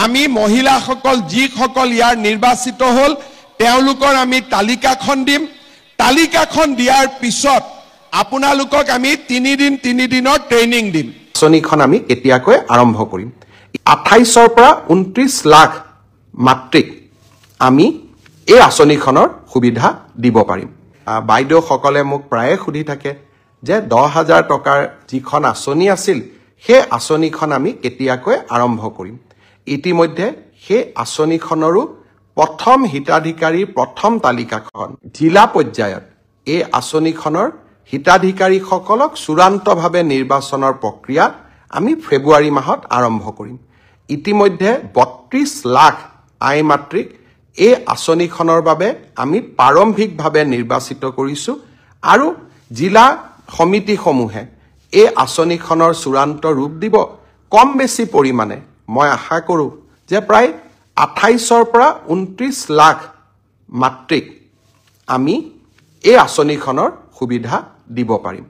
আমি মহিলাসকল যিসকল ইয়াৰ নিৰ্বাচিত হ'ল তেওঁলোকৰ আমি তালিকাখন দিম তালিকাখন দিয়াৰ পিছত আপোনালোকক আমি 3 দিনৰ ট্ৰেইনিং দিম আঁচনিখন আমি এতিয়াকৈ আৰম্ভ কৰিম 28ৰ পৰা 29 লাখ মাতৃক আমি এই আঁচনিখনৰ সুবিধা দিব পাৰিম বাইদেউসকলে মোক প্ৰায়ে সুধি থাকে যে 10,000 টকাৰ যিখন আঁচনি আছিল সেই আঁচনিখন আমি কেতিয়াকৈ আৰম্ভ কৰিম ইতিমধ্যে সেই আঁচনিখনৰো প্ৰথম হিতাধিকাৰীৰ প্ৰথম তালিকাখন জিলা পৰ্যায়ত এই আঁচনিখনৰ হিতাধিকাৰীসকলক চূড়ান্তভাৱে নিৰ্বাচনৰ প্ৰক্ৰিয়া আমি ফেব্ৰুৱাৰী মাহত আৰম্ভ কৰিম ইতিমধ্যে 32 লাখ আই মাতৃক এই আঁচনিখনৰ বাবে আমি প্ৰাৰম্ভিকভাৱে নিৰ্বাচিত কৰিছো আৰু জিলা সমিতিসমূহে এই আঁচনিখনৰ চূড়ান্ত ৰূপ দিব কম বেছি পৰিমাণে মই আশা কৰোঁ যে প্ৰায় 28ৰ পৰা 29 লাখ মাতৃক আমি এই আঁচনিখনৰ সুবিধা দিব পাৰিম